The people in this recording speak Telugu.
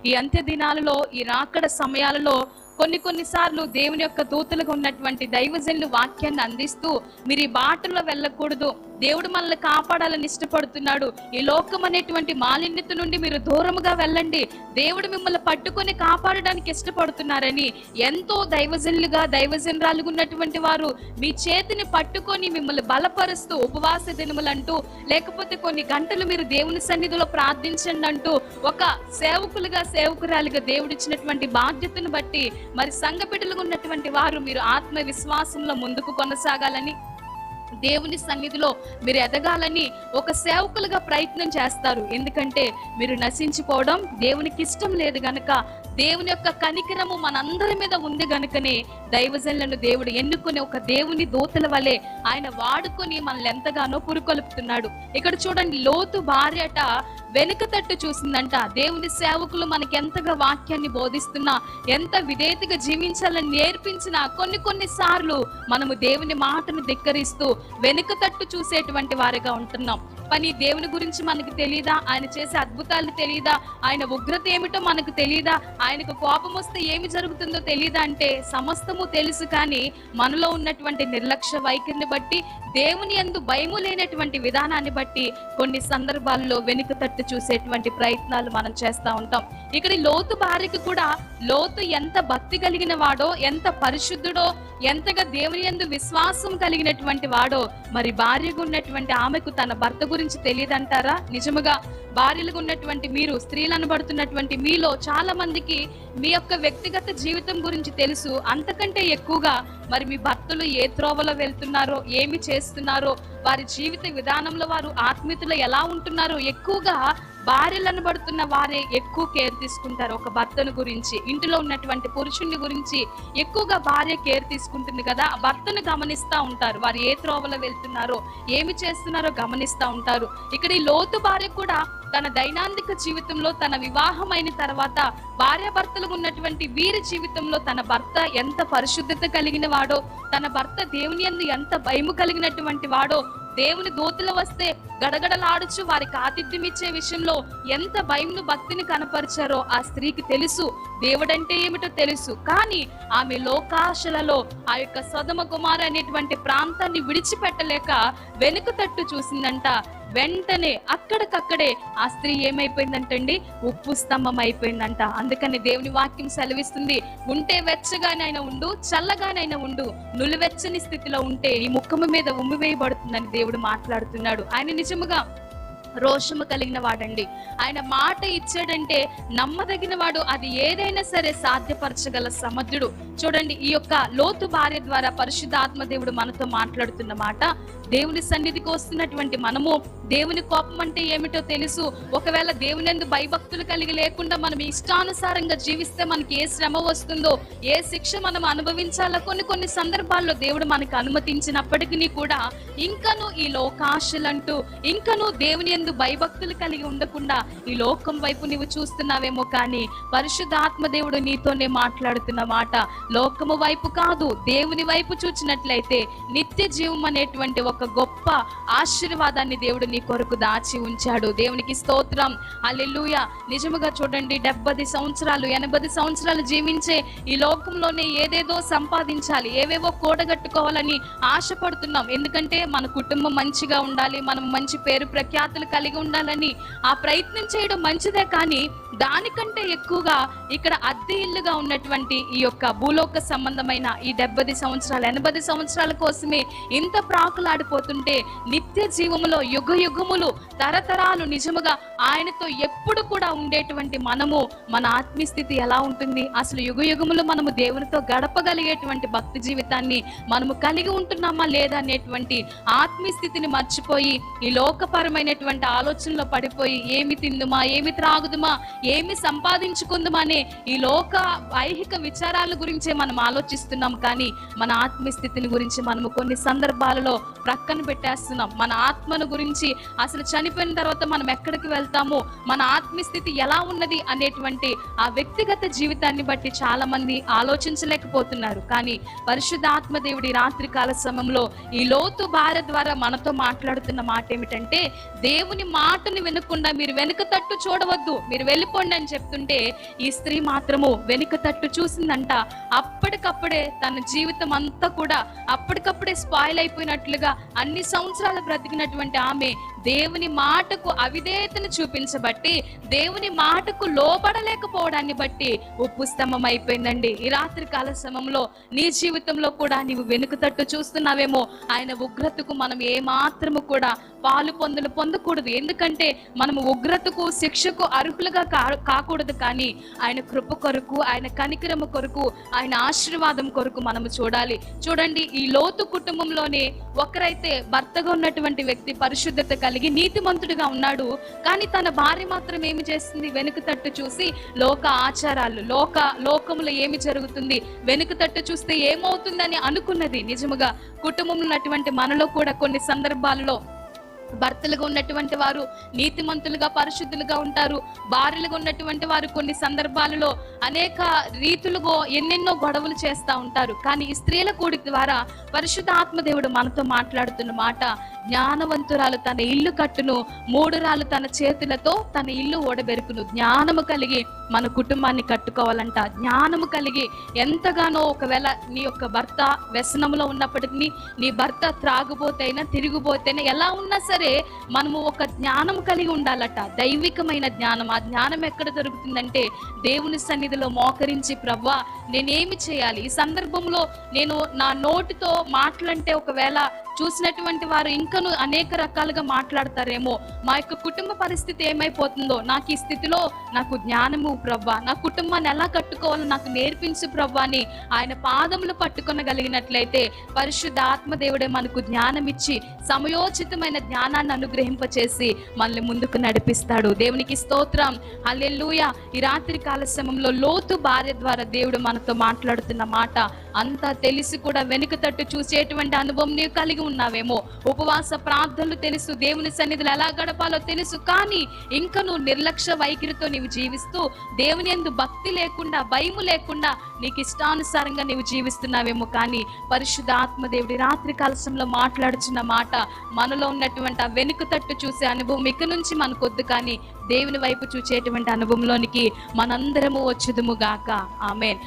ఈ అంత్య దినాలలో, ఈ రాకడ సమయాలలో కొన్నిసార్లు దేవుని యొక్క దూతలుగా ఉన్నటువంటి దైవజనులు వాక్యాన్ని అందిస్తూ, మీరు ఈ బాటలో వెళ్ళకూడదు, దేవుడు మనల్ని కాపాడాలని ఇష్టపడుతున్నాడు, ఈ లోకం అనేటువంటి మాలిన్యత నుండి మీరు దూరముగా వెళ్ళండి, దేవుడు మిమ్మల్ని పట్టుకొని కాపాడడానికి ఇష్టపడుతున్నారని ఎంతో దైవజనురాలుగా ఉన్నటువంటి వారు మీ చేతిని పట్టుకొని మిమ్మల్ని బలపరుస్తూ ఉపవాస దినములంటూ, లేకపోతే కొన్ని గంటలు మీరు దేవుని సన్నిధిలో ప్రార్థించండి అంటూ ఒక సేవకురాలుగా దేవుడిచ్చినటువంటి బాధ్యతను బట్టి మరి సంఘ బిడ్డలుగా ఉన్నటువంటి వారు మీరు ఆత్మవిశ్వాసంలో ముందుకు కొనసాగాలని, దేవుని సన్నిధిలో మీరు ఎదగాలని ఒక సేవకులుగా ప్రయత్నం చేస్తారు. ఎందుకంటే మీరు నశించిపోవడం దేవునికి ఇష్టం లేదు గనక, దేవుని యొక్క కనికరము మనందరి మీద ఉంది గనుకనే దైవజనులను దేవుడు ఎన్నుకుని ఒక దేవుని దూతల వలె ఆయన వాడుకొని మనల్ని ఎంతగానో పురుకొల్పుతున్నాడు. ఇక్కడ చూడండి, లోతు భార్యట వెనుక తట్టు చూసిందంట. దేవుని సేవకులు మనకి ఎంతగా వాక్యాన్ని బోధిస్తున్నా, ఎంత విధేయతగా జీవించాలని నేర్పించినా కొన్నిసార్లు మనము దేవుని మాటను ధిక్కరిస్తూ వెనుక తట్టు చూసేటువంటి వారిగా ఉంటున్నాం. పని దేవుని గురించి మనకు తెలియదా? ఆయన చేసే అద్భుతాలు తెలియదా? ఆయన ఉగ్రత ఏమిటో మనకు తెలియదా? ఆయనకు కోపం వస్తే ఏమి జరుగుతుందో తెలియదా? అంటే సమస్తము తెలుసు, కానీ మనలో ఉన్నటువంటి నిర్లక్ష్య వైఖరిని బట్టి, దేవుని యందు భయము లేనటువంటి విధానాన్ని బట్టి కొన్ని సందర్భాల్లో వెనుక తట్టు చూసేటువంటి ప్రయత్నాలు మనం చేస్తూ ఉంటాం. ఇక్కడ లోతు భార్యకు కూడా, లోతు ఎంత భక్తి కలిగిన వాడో, ఎంత పరిశుద్ధుడో, ఎంతగా దేవుని యందు విశ్వాసం కలిగినటువంటి వాడో, మరి భార్యగా ఉన్నటువంటి ఆమెకు తన భర్త గురించి తెలియదంటారా? నిజముగా భార్యలుగా ఉన్నటువంటి మీరు, స్త్రీలు అనబడుతున్నటువంటి మీలో చాలా మందికి మీ యొక్క వ్యక్తిగత జీవితం గురించి తెలుసు. అంతకంటే ఎక్కువగా మరి మీ భర్తలు ఏ త్రోవలో వెళ్తున్నారో, ఏమి చేస్తున్నారో, వారి జీవిత విధానంలో వారు ఆత్మీయతలో ఎలా ఉంటున్నారో ఎక్కువగా భార్యలు అనబడుతున్న వారే ఎక్కువ కేర్ తీసుకుంటారు. ఒక భర్తను గురించి, ఇంటిలో ఉన్నటువంటి పురుషుని గురించి ఎక్కువగా భార్య కేర్ తీసుకుంటుంది కదా. భర్తను గమనిస్తూ ఉంటారు, వారు ఏ త్రోవలో వెళ్తున్నారో, ఏమి చేస్తున్నారో గమనిస్తూ ఉంటారు. ఇక్కడ ఈ లోతు భార్య కూడా తన దైనందిక జీవితంలో, తన వివాహం అయిన తర్వాత భార్యాభర్తలు ఉన్నటువంటి వీరి జీవితంలో తన భర్త ఎంత పరిశుద్ధత కలిగిన వాడో, తన భర్త దేవుని యందు ఎంత భయము కలిగినటువంటి వాడో, దేవుని దూతలు వస్తే గడగడలాడుచు వారికి ఆతిథ్యం ఇచ్చే విషయంలో ఎంత భయంను భక్తిని కనపరిచారో ఆ స్త్రీకి తెలుసు. దేవుడంటే ఏమిటో తెలుసు, కానీ ఆమె లోకాశలలో ఆ యొక్క సొదొమ గుమొర్రా అనేటువంటి ప్రాంతాన్ని విడిచిపెట్టలేక వెనుక తట్టు చూసిందంట. వెంటనే అక్కడికక్కడే ఆ స్త్రీ ఏమైపోయిందంటండి, ఉప్పు స్తంభం అయిపోయిందంట. అందుకని దేవుని వాక్యం సెలవిస్తుంది, ఉంటే వెచ్చగానైనా ఉండు, చల్లగానైనా ఉండు, నులివెచ్చని స్థితిలో ఉంటే ఈ ముఖము మీద ఉమ్మి వేయబడుతుందని దేవుడు మాట్లాడుతున్నాడు. ఆయన నిజముగా రోషము కలిగిన వాడండి. ఆయన మాట ఇచ్చాడంటే నమ్మదగిన వాడు, అది ఏదైనా సరే సాధ్యపరచగల సమర్థుడు. చూడండి, ఈ యొక్క లోతు భార్య ద్వారా పరిశుద్ధాత్మ దేవుడు మనతో మాట్లాడుతున్న మాట, దేవుని సన్నిధికి వస్తున్నటువంటి మనము దేవుని కోపం అంటే ఏమిటో తెలుసు. ఒకవేళ దేవుని యందు భయభక్తులు కలిగి లేకుండా మనం ఇష్టానుసారంగా జీవిస్తే మనకి ఏ శ్రమ వస్తుందో, ఏ శిక్ష మనం అనుభవించాలో కొన్ని సందర్భాల్లో దేవుడు మనకు అనుమతించినప్పటికీ కూడా ఇంకను ఈ లోకాశలంటూ, ఇంకను దేవుని యందు భయభక్తులు కలిగి ఉండకుండా ఈ లోకం వైపు నీవు చూస్తున్నావేమో, కానీ పరిశుద్ధాత్మ దేవుడు నీతోనే మాట్లాడుతున్న మాట, లోకము వైపు కాదు, దేవుని వైపు చూచినట్లయితే నిత్య జీవం అనేటువంటి ఒక గొప్ప ఆశీర్వాదాన్ని దేవుడు నీ కొరకు దాచి ఉంచాడు. దేవునికి స్తోత్రం, హల్లెలూయా. నిజముగా చూడండి, 70 సంవత్సరాలు 80 సంవత్సరాలు జీవించే ఈ లోకంలోనే ఏదేదో సంపాదించాలి, ఏవేవో కూడగట్టుకోవాలని ఆశపడుతున్నాం. ఎందుకంటే మన కుటుంబం మంచిగా ఉండాలి, మనం మంచి పేరు ప్రఖ్యాతులు కలిగి ఉండాలని ఆ ప్రయత్నం చేయడం మంచిదే, కానీ దానికంటే ఎక్కువగా ఇక్కడ అద్దె ఇల్లుగా ఉన్నటువంటి ఈ యొక్క భూలోక సంబంధమైన ఈ 70 సంవత్సరాలు 80 సంవత్సరాల కోసమే ఇంత ప్రాకులాడిపోతుంటే, నిత్య జీవములో యుగ యుగములు తరతరాలు నిజముగా ఆయనతో ఎప్పుడు కూడా ఉండేటువంటి మనము, మన ఆత్మీయస్థితి ఎలా ఉంటుంది? అసలు యుగ యుగములు మనము దేవునితో గడపగలిగేటువంటి భక్తి జీవితాన్ని మనము కలిగి ఉంటున్నామా లేదా అనేటువంటి ఆత్మీయస్థితిని మర్చిపోయి ఈ లోకపరమైనటువంటి ఆలోచనలో పడిపోయి ఏమి తిందుమా, ఏమి త్రాగుదుమా, ఏమి సంపాదించుకుందామా అనే ఈ లోక ఐహిక విచారాల గురించే మనం ఆలోచిస్తున్నాం, కానీ మన ఆత్మీయస్థితిని గురించి మనము కొన్ని సందర్భాలలో ప్రక్కన పెట్టేస్తున్నాం. మన ఆత్మను గురించి, అసలు చనిపోయిన తర్వాత మనం ఎక్కడికి వెళ్తాము, మన ఆత్మీయస్థితి ఎలా ఉన్నది అనేటువంటి ఆ వ్యక్తిగత జీవితాన్ని బట్టి చాలా మంది ఆలోచించలేకపోతున్నారు. కానీ పరిశుద్ధాత్మ దేవుడి రాత్రి కాల సమయంలో ఈ లోతు భార్య ద్వారా మనతో మాట్లాడుతున్న మాట ఏమిటంటే, దేవుని దేవుని మాటని వినకుండా మీరు వెనుక తట్టు చూడవద్దు, మీరు వెళ్ళిపోండి అని చెప్తుంటే ఈ స్త్రీ మాత్రము వెనుక తట్టు చూసిందంట. అప్పటికప్పుడే తన జీవితం అంతా కూడా అప్పటికప్పుడే స్పాయిల్ అయిపోయినట్లుగా అన్ని సంవత్సరాలు బ్రతికినటువంటి ఆమె దేవుని మాటకు అవిధేయతను చూపించబట్టి, దేవుని మాటకు లోబడలేకపోవడాన్ని బట్టి ఉప్పు స్తంభం అయిపోయిందండి. ఈ రాత్రి కాల సమయంలో నీ జీవితంలో కూడా నీవు వెనుక తట్టు చూస్తున్నావేమో. ఆయన ఉగ్రతకు మనం ఏమాత్రము కూడా పాలు పొందకూడదు. ఎందుకంటే మనము ఉగ్రతకు శిక్షకు అర్హులుగా కాకూడదు, కానీ ఆయన కృప కొరకు, ఆయన కనికరము కొరకు, ఆయన ఆశీర్వాదం కొరకు మనము చూడాలి. చూడండి, ఈ లోతు కుటుంబంలోనే ఒకరైతే భర్తగా ఉన్నటువంటి వ్యక్తి పరిశుద్ధత కలిగి నీతిమంతుడిగా ఉన్నాడు, కానీ తన భార్య మాత్రం ఏమి చేస్తుంది? వెనుక తట్టు చూసి లోక ఆచారాలు, లోకములో ఏమి జరుగుతుంది, వెనుక తట్టు చూస్తే ఏమవుతుందని అనుకున్నది. నిజముగా కుటుంబంలో ఉన్నటువంటి మనలో కూడా కొన్ని సందర్భాలలో భర్తలుగా ఉన్నటువంటి వారు నీతిమంతులుగా పరిశుద్ధులుగా ఉంటారు. భార్యలుగా ఉన్నటువంటి వారు కొన్ని సందర్భాలలో అనేక రీతులుగా ఎన్నెన్నో గొడవలు చేస్తూ ఉంటారు. కానీ ఈ స్త్రీల కూడి ద్వారా పరిశుద్ధ ఆత్మదేవుడు మనతో మాట్లాడుతున్న మాట, జ్ఞానవంతురాలు తన ఇల్లు కట్టును, మూఢురాలు తన చేతులతో తన ఇల్లు ఓడబెరుకును. జ్ఞానము కలిగి మన కుటుంబాన్ని కట్టుకోవాలంట. జ్ఞానము కలిగి ఎంతగానో, ఒకవేళ నీ యొక్క భర్త వ్యసనంలో ఉన్నప్పటికీ, నీ భర్త త్రాగుబోతైనా తిరుగుబోతైనా ఎలా ఉన్నా సరే మనము ఒక జ్ఞానం కలిగి ఉండాలట, దైవికమైన జ్ఞానం. ఆ జ్ఞానం ఎక్కడ దొరుకుతుందంటే దేవుని సన్నిధిలో మోకరించి, ప్రవ్వా నేనేమి చేయాలి, ఈ సందర్భంలో నేను నా నోటితో మాటలంటే ఒకవేళ చూసినటువంటి వారు ఇంకను అనేక రకాలుగా మాట్లాడతారేమో, మా యొక్క కుటుంబ పరిస్థితి ఏమైపోతుందో, నాకు ఈ స్థితిలో నాకు జ్ఞానము ప్రవ్వా, నా కుటుంబాన్ని ఎలా కట్టుకోవాలో నాకు నేర్పించు ప్రవ్వా అని ఆయన పాదములు పట్టుకొనగలిగినట్లయితే పరిశుద్ధ ఆత్మదేవుడే మనకు జ్ఞానం ఇచ్చి సమయోచితమైన జ్ఞానాన్ని అనుగ్రహింపచేసి మనల్ని ముందుకు నడిపిస్తాడు. దేవునికి స్తోత్రం, హల్లెలూయా. ఈ రాత్రి కాల సమయంలో లోతు భార్య ద్వారా దేవుడు మనతో మాట్లాడుతున్న మాట, అంతా తెలిసి కూడా వెనుక తట్టు చూసేటువంటి అనుభవం నీవు కలిగి ఉన్నావేమో. ఉపవాస ప్రార్థనలు తెలుసు, దేవుని సన్నిధిలో ఎలా గడపాలో తెలుసు, కానీ ఇంకా నువ్వు నిర్లక్ష్య వైఖరితో నీవు జీవిస్తూ దేవుని యందు భక్తి లేకుండా, భయము లేకుండా నీకు ఇష్టానుసారంగా నీవు జీవిస్తున్నావేమో. కానీ పరిశుద్ధ ఆత్మదేవుడి రాత్రి కాలశంలో మాట్లాడుచున్న మాట, మనలో ఉన్నటువంటి ఆ వెనుక తట్టు చూసే అనుభవం ఇక నుంచి మనకొద్దు, కానీ దేవుని వైపు చూసేటువంటి అనుభవంలోనికి మనందరము వచ్చుదుము గాక. ఆమేన్.